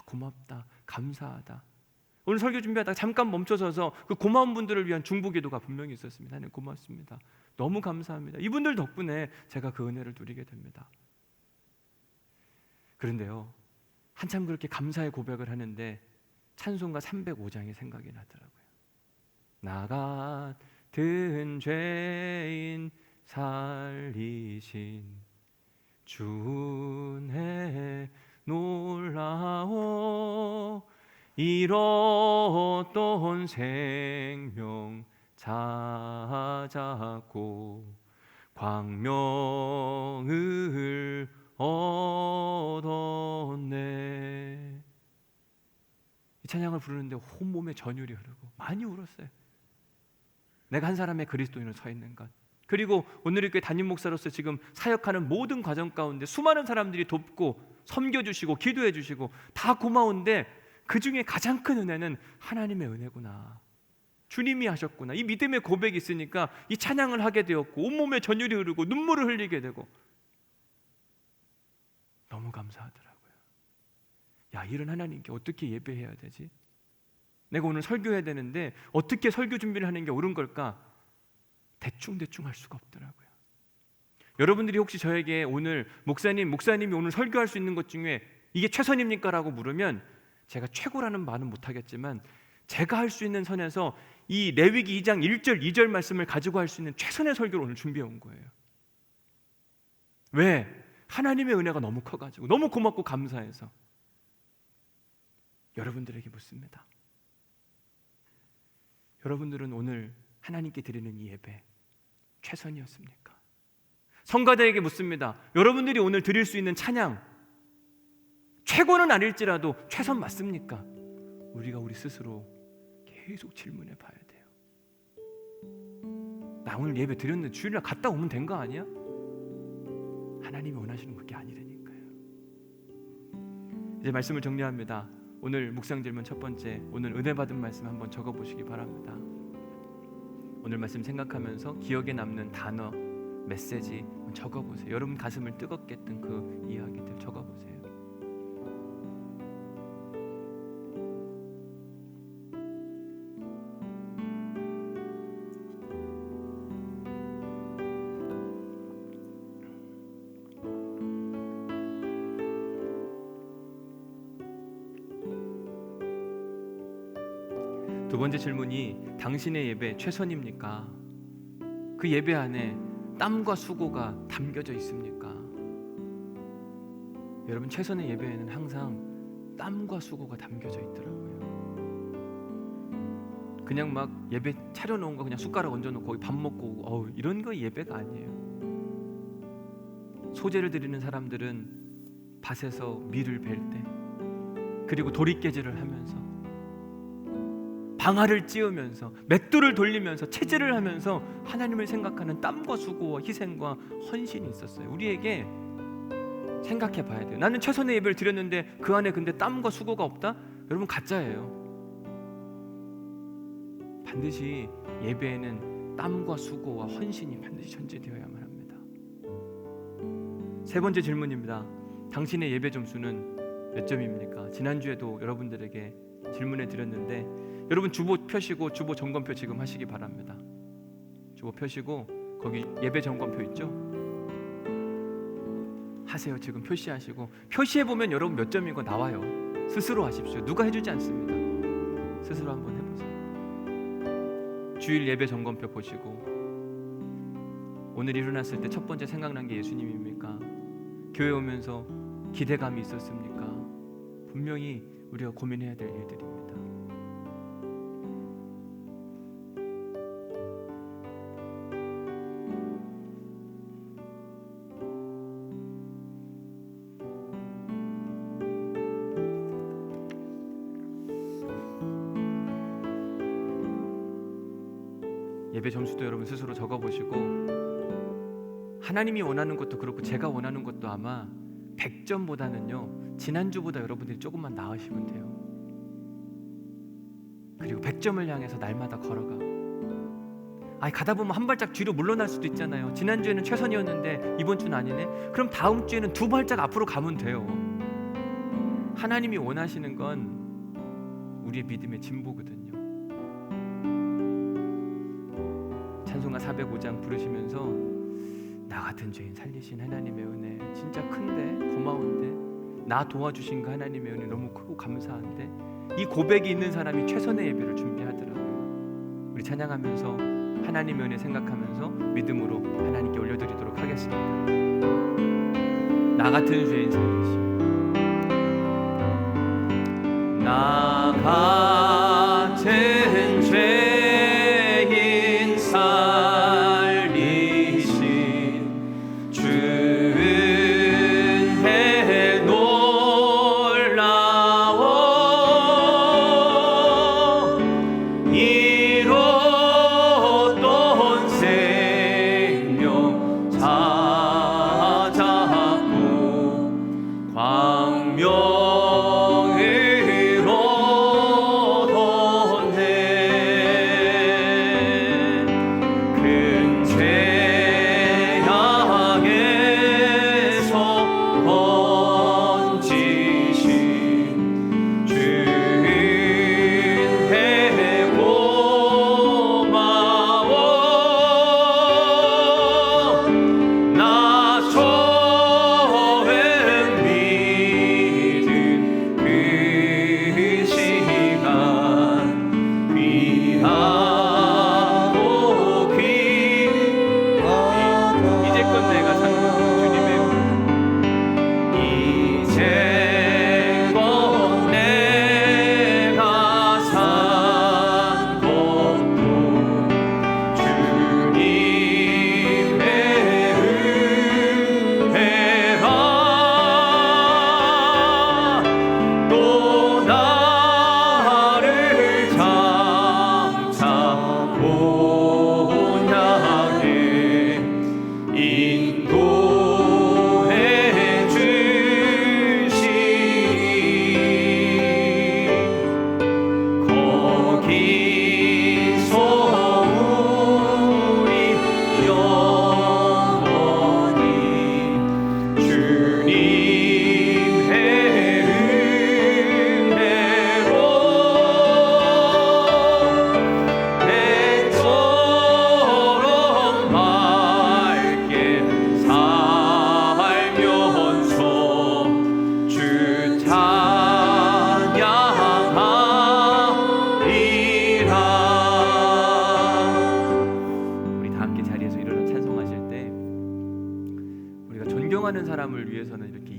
고맙다, 감사하다. 오늘 설교 준비하다가 잠깐 멈춰서서 그 고마운 분들을 위한 중보기도가 분명히 있었습니다. 하나님 고맙습니다, 너무 감사합니다, 이분들 덕분에 제가 그 은혜를 누리게 됩니다. 그런데요, 한참 그렇게 감사의 고백을 하는데 찬송가 305장이 생각이 나더라고요. 나 같은 죄인 살리신 주의 놀라워 잃었던 생명 찾았고 광명을 얻었네. 이 찬양을 부르는데 온몸에 전율이 흐르고 많이 울었어요. 내가 한 사람의 그리스도인으로 서 있는 것, 그리고 오늘 교회 담임 목사로서 지금 사역하는 모든 과정 가운데 수많은 사람들이 돕고 섬겨주시고 기도해주시고 다 고마운데 그 중에 가장 큰 은혜는 하나님의 은혜구나, 주님이 하셨구나, 이 믿음의 고백이 있으니까 이 찬양을 하게 되었고 온몸에 전율이 흐르고 눈물을 흘리게 되고 너무 감사하더라고요. 야, 이런 하나님께 어떻게 예배해야 되지? 내가 오늘 설교해야 되는데 어떻게 설교 준비를 하는 게 옳은 걸까? 대충 할 수가 없더라고요. 여러분들이 혹시 저에게 오늘 목사님이 오늘 설교할 수 있는 것 중에 이게 최선입니까? 라고 물으면 제가 최고라는 말은 못하겠지만 제가 할 수 있는 선에서 이 레위기 2장 1절 2절 말씀을 가지고 할 수 있는 최선의 설교를 오늘 준비해 온 거예요. 왜? 하나님의 은혜가 너무 커가지고 너무 고맙고 감사해서. 여러분들에게 묻습니다. 여러분들은 오늘 하나님께 드리는 이 예배 최선이었습니까? 성가대에게 묻습니다. 여러분들이 오늘 드릴 수 있는 찬양 최고는 아닐지라도 최선 맞습니까? 우리가 우리 스스로 계속 질문해 봐야 돼요. 나 오늘 예배 드렸는데 주일날 갔다 오면 된 거 아니야? 하나님이 원하시는 그게 아니라니까요. 이제 말씀을 정리합니다. 오늘 묵상 질문 첫 번째, 오늘 은혜 받은 말씀 한번 적어보시기 바랍니다. 오늘 말씀 생각하면서 기억에 남는 단어, 메시지 적어보세요. 여러분 가슴을 뜨겁게 했던 그 이야기들 적어보세요. 두 번째 질문이 당신의 예배 최선입니까? 그 예배 안에 땀과 수고가 담겨져 있습니까? 여러분, 최선의 예배에는 항상 땀과 수고가 담겨져 있더라고요. 그냥 막 예배 차려놓은 거 그냥 숟가락 얹어놓고 거기 밥 먹고 오고 이런 거 예배가 아니에요. 소제를 드리는 사람들은 밭에서 밀을 벨 때, 그리고 도리깨질을 하면서, 방아를 찧으면서, 맷돌을 돌리면서, 채질을 하면서 하나님을 생각하는 땀과 수고와 희생과 헌신이 있었어요. 우리에게 생각해 봐야 돼요. 나는 최선의 예배를 드렸는데 그 안에 근데 땀과 수고가 없다? 여러분, 가짜예요. 반드시 예배에는 땀과 수고와 헌신이 반드시 전제되어야만 합니다. 세 번째 질문입니다. 당신의 예배 점수는 몇 점입니까? 지난주에도 여러분들에게 질문해 드렸는데, 여러분 주보 펴시고 주보 점검표 지금 하시기 바랍니다. 주보 펴시고 거기 예배 점검표 있죠? 하세요. 지금 표시하시고, 표시해 보면 여러분 몇 점인 거 나와요. 스스로 하십시오. 누가 해주지 않습니다. 스스로 한번 해보세요. 주일 예배 점검표 보시고, 오늘 일어났을 때 첫 번째 생각난 게 예수님입니까? 교회 오면서 기대감이 있었습니까? 분명히 우리가 고민해야 될 일들입니다. 예배 점수도 여러분 스스로 적어보시고, 하나님이 원하는 것도 그렇고 제가 원하는 것도 아마 100점보다는요 지난주보다 여러분들이 조금만 나으시면 돼요. 그리고 100점을 향해서 날마다 걸어가. 가다 보면 한 발짝 뒤로 물러날 수도 있잖아요. 지난주에는 최선이었는데 이번 주는 아니네. 그럼 다음 주에는 두 발짝 앞으로 가면 돼요. 하나님이 원하시는 건 우리의 믿음의 진보거든요. 찬송가 405장 부르시면서 나 같은 죄인 살리신 하나님의 은혜 진짜 큰데, 고마운데, 나 도와주신 그 하나님의 은혜 너무 크고 감사한데, 이 고백이 있는 사람이 최선의 예배를 준비하더라고요. 우리 찬양하면서 하나님의 은혜 생각하면서 믿음으로 하나님께 올려드리도록 하겠습니다. 나 같은 죄인 살리신, 나 같은 죄인 살리신 주의 은혜 놀라워, 잃었던 생명 찾았고 광명으로 뒀네. 큰 죄악에서 건지신 주의 고마워. 나 처음 믿은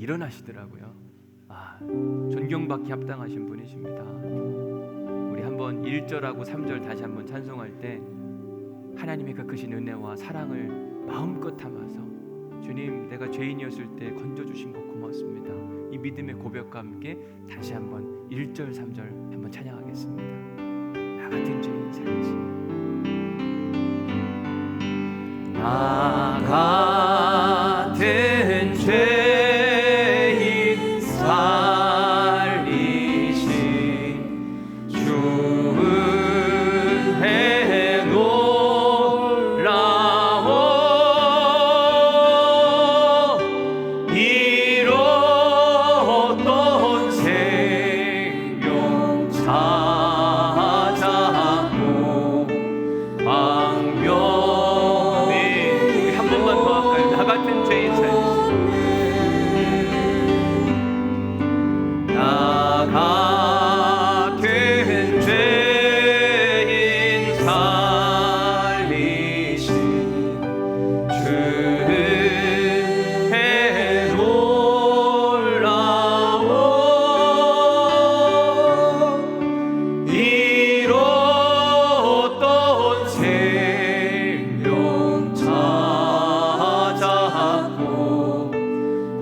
일어나시더라고요. 존경받기 합당하신 분이십니다. 우리 한번 1절하고 3절 다시 한번 찬송할 때 하나님의 그 크신 은혜와 사랑을 마음껏 담아서 주님, 내가 죄인이었을 때 건져주신 것 고맙습니다. 이 믿음의 고백과 함께 다시 한번 1절 3절 한번 찬양하겠습니다. 나 같은 죄인 살리시, 나 같은 죄인 살리신 주 은혜 놀라워, 잃었던 생명 찾았고 광명이, 우리 한 번만 더 할까요? 나 같은 죄인 살리신, 나 같은 죄인 살리신 주 은혜 놀라워, 잃었던 생명 찾았고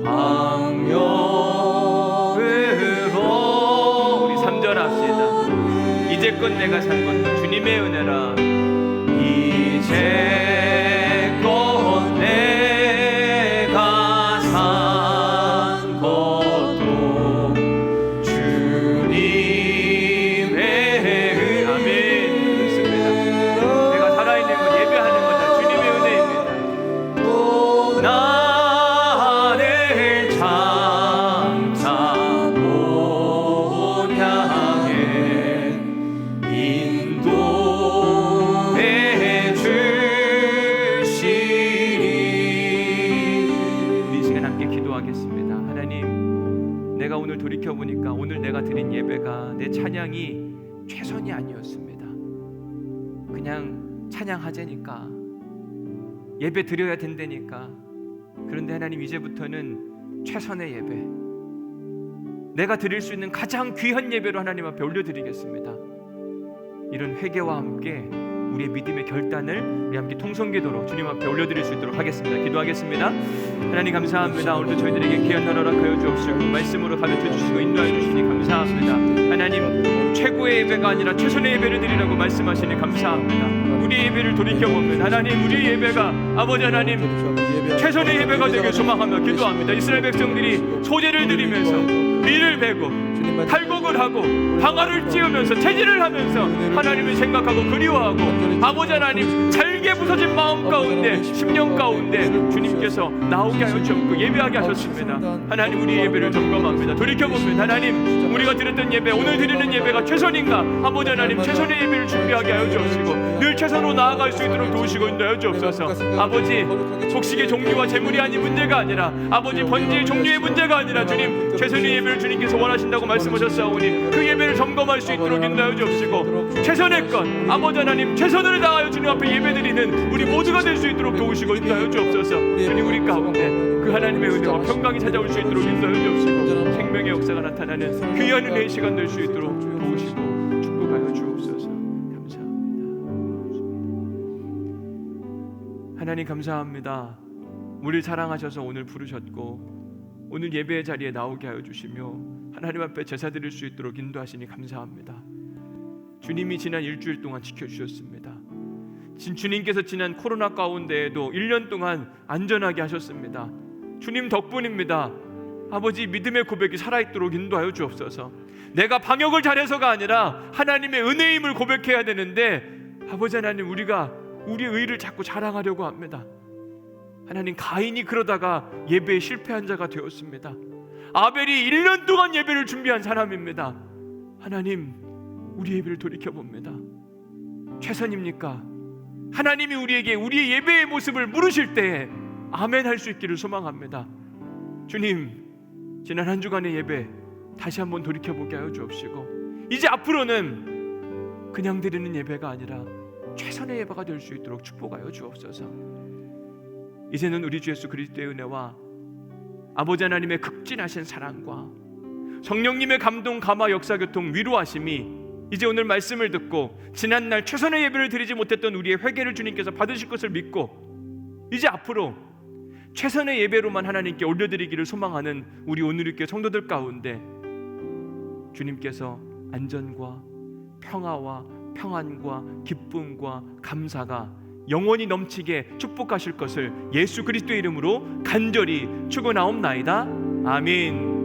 광명으로. 우리 3절 합시다. 이제껏 내가 산 것도 주님의 은혜라, 이제껏 내가 산 것도 주님의 은. 아멘. 그렇습니다. 내가 살아있는 것, 예배하는 것 다 주님의 은혜입니다. 나를 장차 본 향해 인도해 주시니. 우리 이 시간 함께 기도하겠습니다. 하나님, 내가 오늘 돌이켜보니까 오늘 내가 드린 예배가, 내 찬양이 최선이 아니었습니다. 그냥 찬양하자니까, 예배 드려야 된다니까. 그런데 하나님, 이제부터는 최선의 예배, 내가 드릴 수 있는 가장 귀한 예배로 하나님 앞에 올려드리겠습니다. 이런 회개와 함께 우리의 믿음의 결단을 우리 함께 통성기도로 주님 앞에 올려드릴 수 있도록 하겠습니다. 기도하겠습니다. 하나님 감사합니다. 오늘도 저희들에게 귀한 나라라 하여 주옵시고 말씀으로 가르쳐 주시고 인도하여 주시니 감사합니다. 하나님, 최고의 예배가 아니라 최선의 예배를 드리라고 말씀하시니 감사합니다. 우리 예배를 돌이켜보면 하나님, 우리 예배가 아버지 하나님 최선의 예배가 되길 소망하며 기도합니다. 이스라엘 백성들이 소제를 드리면서 밀을 베고 탈곡을 하고 방아를 찧으면서 채질을 하면서 하나님을 생각하고 그리워하고 아버지 하나님 잘게 부서진 마음 가운데, 심령 가운데 주님께서 나오게 하여 주옵고 예배하게 하셨습니다. 하나님, 우리 예배를 점검합니다. 돌이켜보면 하나님, 우리가 드렸던 예배, 오늘 드리는 예배가 최선인가? 아버지 하나님, 최선의 예배를 준비하게 하여 주옵시고 늘 최선으로 나아갈 수 있도록 도우시고 인도하여 주옵소서. 아버지, 곡식의 종류와 재물이 아닌 문제가 아니라, 아버지 번제의 종류의 문제가 아니라 주님 최선의 예배를 주님께서 원하신다고 말씀하셨사오니 그 예배를 점검할 수 있도록 인도하여 주옵시고 최선의 것, 아버지 하나님 최선을 다하여 주님 앞에 예배드리는 우리 모두가 될 수 있도록 도우시고 인도하여 주옵소서. 주님, 우리 가운데 그 하나님의 은혜와 평강이 찾아올 수 있도록 인도하여 주옵시고 생명의 역사가 나타나는 귀한 은혜의 시간 될 수 있도록 도우시고 축복하여 주옵소서. 하나님 감사합니다. 우리를 사랑하셔서 오늘 부르셨고 오늘 예배의 자리에 나오게 하여 주시며 하나님 앞에 제사 드릴 수 있도록 인도하시니 감사합니다. 주님이 지난 일주일 동안 지켜주셨습니다. 주님께서 지난 코로나 가운데에도 1년 동안 안전하게 하셨습니다. 주님 덕분입니다. 아버지, 믿음의 고백이 살아있도록 인도하여 주옵소서. 내가 방역을 잘해서가 아니라 하나님의 은혜임을 고백해야 되는데 아버지 하나님, 우리가 우리의 의를 자꾸 자랑하려고 합니다. 하나님, 가인이 그러다가 예배에 실패한 자가 되었습니다. 아벨이 1년 동안 예배를 준비한 사람입니다. 하나님, 우리 예배를 돌이켜봅니다. 최선입니까? 하나님이 우리에게 우리의 예배의 모습을 물으실 때에 아멘 할 수 있기를 소망합니다. 주님, 지난 한 주간의 예배 다시 한번 돌이켜보게 하여 주옵시고 이제 앞으로는 그냥 드리는 예배가 아니라 최선의 예배가 될 수 있도록 축복하여 주옵소서. 이제는 우리 주 예수 그리스도의 은혜와 아버지 하나님의 극진하신 사랑과 성령님의 감동, 감화, 역사, 교통, 위로하심이 이제 오늘 말씀을 듣고 지난날 최선의 예배를 드리지 못했던 우리의 회개를 주님께서 받으실 것을 믿고 이제 앞으로 최선의 예배로만 하나님께 올려드리기를 소망하는 우리 오늘의 성도들 가운데 주님께서 안전과 평화와 평안과 기쁨과 감사가 영원히 넘치게 축복하실 것을 예수 그리스도의 이름으로 간절히 축원하옵나이다. 아멘.